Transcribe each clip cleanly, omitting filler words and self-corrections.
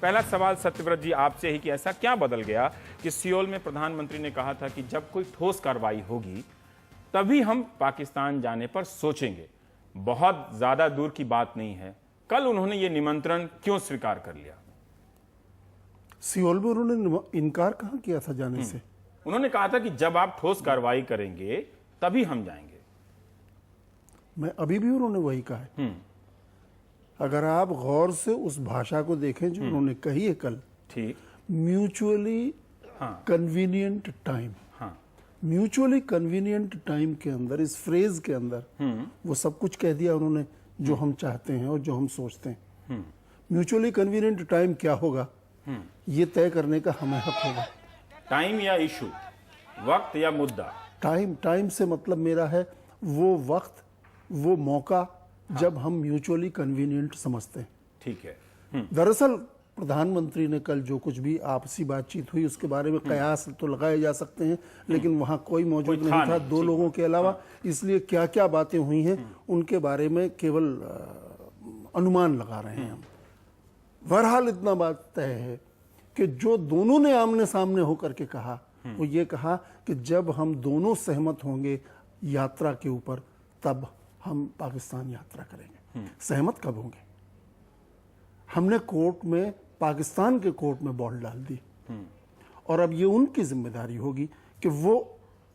पहला सवाल सत्यव्रत जी आपसे ही कि ऐसा क्या बदल गया कि सियोल में प्रधानमंत्री ने कहा था कि जब कोई ठोस कार्रवाई होगी तभी हम पाकिस्तान जाने पर सोचेंगे, बहुत ज्यादा दूर की बात नहीं है। कल उन्होंने ये निमंत्रण क्यों स्वीकार कर लिया? सियोल में उन्होंने इनकार कहाँ किया था जाने से? उन्होंने कहा था कि जब आप ठोस कार्रवाई करेंगे तभी हम जाएंगे। मैं अभी भी उन्होंने वही कहा है। अगर आप गौर से उस भाषा को देखें जो उन्होंने कही है कल, ठीक, mutually convenient time, mutually convenient time के अंदर, इस फ्रेज के अंदर वो सब कुछ कह दिया उन्होंने जो हम चाहते हैं और जो हम सोचते हैं। म्यूचुअली कन्वीनियंट टाइम क्या होगा ये तय करने का हमें हक होगा। टाइम या इशू, वक्त या मुद्दा? टाइम से मतलब मेरा है वो वक्त, वो मौका जब हम म्यूचुअली कन्वीनियंट समझते हैं। ठीक है। दरअसल प्रधानमंत्री ने कल जो कुछ भी आपसी बातचीत हुई उसके बारे में कयास तो लगाए जा सकते हैं, लेकिन वहां कोई मौजूद नहीं था दो लोगों के अलावा, इसलिए क्या क्या बातें हुई हैं उनके बारे में केवल अनुमान लगा रहे हैं हम। बहरहाल इतना बात तय है कि जो दोनों ने आमने सामने होकर के कहा वो ये कहा कि जब हम दोनों सहमत होंगे यात्रा के ऊपर तब हम पाकिस्तान यात्रा करेंगे। सहमत कब होंगे? हमने कोर्ट में, पाकिस्तान के कोर्ट में बॉल डाल दी और अब ये उनकी जिम्मेदारी होगी कि वो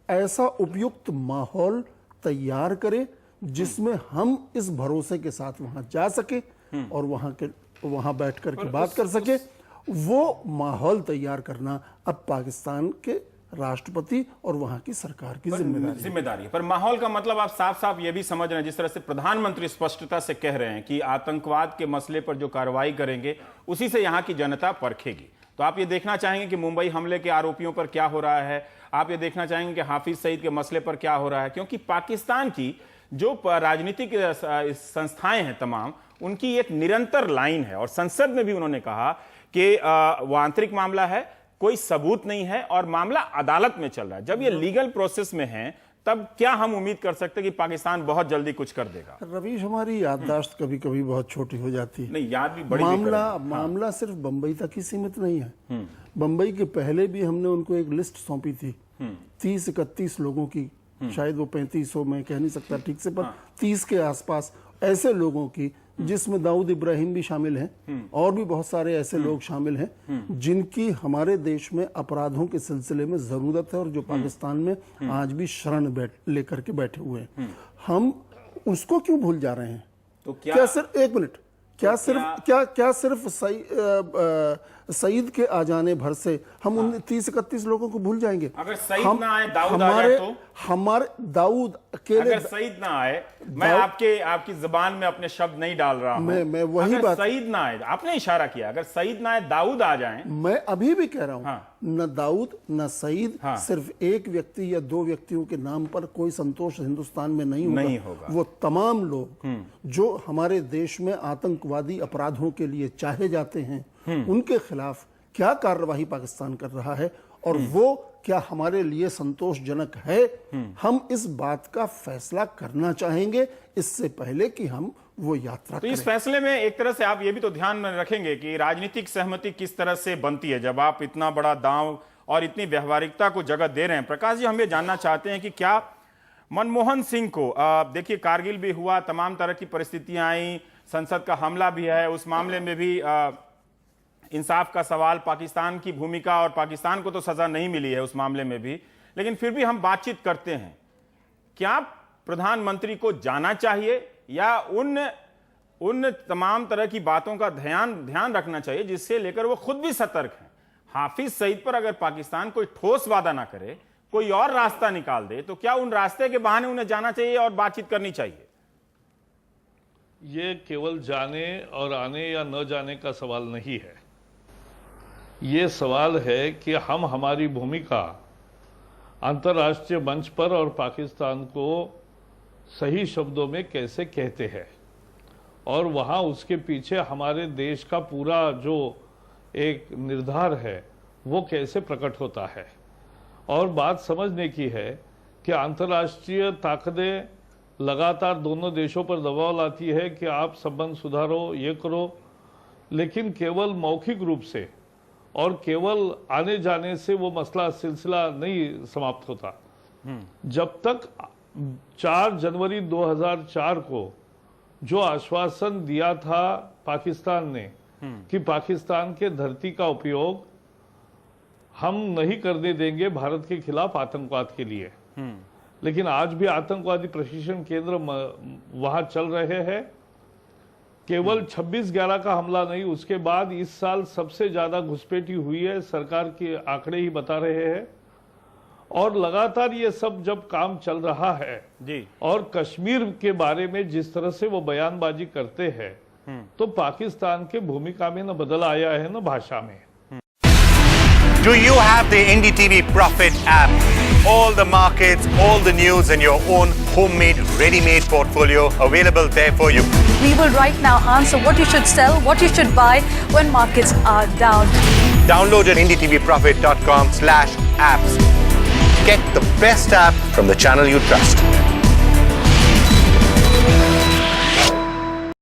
ऐसा उपयुक्त माहौल तैयार करे जिसमें हम इस भरोसे के साथ वहां जा सके और वहां बैठ कर के बात कर सके। वो माहौल तैयार करना अब पाकिस्तान के राष्ट्रपति और वहां की सरकार की जिम्मेदारी है। पर माहौल का मतलब आप साफ साफ ये भी समझ रहे हैं, जिस तरह से प्रधानमंत्री स्पष्टता से कह रहे हैं कि आतंकवाद के मसले पर जो कार्रवाई करेंगे उसी से यहां की जनता परखेगी। तो आप ये देखना चाहेंगे कि मुंबई हमले के आरोपियों पर क्या हो रहा है, आप ये देखना चाहेंगे कि हाफिज सईद के मसले पर क्या हो रहा है, क्योंकि पाकिस्तान की जो राजनीतिक संस्थाएं हैं तमाम, उनकी एक निरंतर लाइन है और संसद में भी उन्होंने कहा कि वो आंतरिक मामला है, कोई सबूत नहीं है और मामला अदालत में चल रहा है। जब ये लीगल प्रोसेस में है तब क्या हम उम्मीद कर सकते हैं कि पाकिस्तान बहुत जल्दी कुछ कर देगा? रवीश, हमारी याददाश्त कभी कभी बहुत छोटी हो जाती है। नहीं, याद भी बड़ी मामला सिर्फ बंबई तक ही सीमित नहीं है। बंबई के पहले भी हमने उनको एक लिस्ट सौंपी थी 30-31 लोगों की, शायद वो 35 हो, मैं कह नहीं सकता ठीक से, पर 30 के आसपास ऐसे लोगों की जिसमें दाऊद इब्राहिम भी शामिल हैं और भी बहुत सारे ऐसे लोग शामिल हैं जिनकी हमारे देश में अपराधों के सिलसिले में जरूरत है और जो पाकिस्तान में आज भी शरण लेकर के बैठे हुए हैं। हम उसको क्यों भूल जा रहे हैं? तो क्या सिर्फ एक मिनट, क्या सिर्फ सईद के आ जाने भर से हम उन 30-31 लोगों को भूल जाएंगे? अगर सईद ना आए, दाऊद आ जाए तो? हमारे दाऊद अकेले, अगर सईद ना आए, मैं आपकी जुबान में अपने शब्द नहीं डाल रहा हूं, मैं वही बात, सईद ना आए, आपने इशारा किया, अगर सईद ना आए, दाऊद आ जाए। मैं अभी भी कह रहा हूं न दाऊद न सईद, सिर्फ एक व्यक्ति या दो व्यक्तियों के नाम पर कोई संतोष हिंदुस्तान में नहीं होगा। वो तमाम लोग जो हमारे देश में आतंकवादी अपराधों के लिए चाहे जाते हैं उनके खिलाफ क्या कार्रवाई पाकिस्तान कर रहा है और वो क्या हमारे लिए संतोषजनक है, हम इस बात का फैसला करना चाहेंगे इससे पहले कि हम वो यात्रा तो इस फैसले में एक तरह से आप ये भी तो ध्यान में रखेंगे कि राजनीतिक सहमति किस तरह से बनती है जब आप इतना बड़ा दांव और इतनी व्यवहारिकता को जगह दे रहे हैं। प्रकाश जी, हम ये जानना चाहते हैं कि क्या मनमोहन सिंह को, देखिए कारगिल भी हुआ, तमाम तरह की परिस्थितियां आई, संसद का हमला भी है, उस मामले में भी इंसाफ का सवाल, पाकिस्तान की भूमिका, और पाकिस्तान को तो सजा नहीं मिली है उस मामले में भी, लेकिन फिर भी हम बातचीत करते हैं। क्या प्रधानमंत्री को जाना चाहिए या उन तमाम तरह की बातों का ध्यान रखना चाहिए जिससे लेकर वो खुद भी सतर्क हैं? हाफिज सईद पर अगर पाकिस्तान कोई ठोस वादा ना करे, कोई और रास्ता निकाल दे, तो क्या उन रास्ते के बहाने उन्हें जाना चाहिए और बातचीत करनी चाहिए? ये केवल जाने और आने या न जाने का सवाल नहीं है। ये सवाल है कि हम हमारी भूमिका अंतर्राष्ट्रीय मंच पर और पाकिस्तान को सही शब्दों में कैसे कहते हैं और वहाँ उसके पीछे हमारे देश का पूरा जो एक निर्धार है वो कैसे प्रकट होता है। और बात समझने की है कि अंतर्राष्ट्रीय ताकतें लगातार दोनों देशों पर दबाव लाती है कि आप संबंध सुधारो, ये करो, लेकिन केवल मौखिक रूप से और केवल आने जाने से वो मसला सिलसिला नहीं समाप्त होता। जब तक 4 जनवरी 2004 को जो आश्वासन दिया था पाकिस्तान ने कि पाकिस्तान के धरती का उपयोग हम नहीं करने देंगे भारत के खिलाफ आतंकवाद के लिए, लेकिन आज भी आतंकवादी प्रशिक्षण केंद्र वहां चल रहे हैं। केवल 26/11 का हमला नहीं, उसके बाद इस साल सबसे ज्यादा घुसपैठी हुई है, सरकार के आंकड़े ही बता रहे हैं। और लगातार ये सब जब काम चल रहा है जी, और कश्मीर के बारे में जिस तरह से वो बयानबाजी करते हैं, तो पाकिस्तान के भूमिका में न बदल आया है न भाषा में। Do you have the NDTV Profit app? All the markets, all the news in your own homemade, ready-made portfolio available there for you. We will right now answer what you should sell, what you should buy when markets are down. Download at ndtvprofit.com/apps. Get the best app from the channel you trust.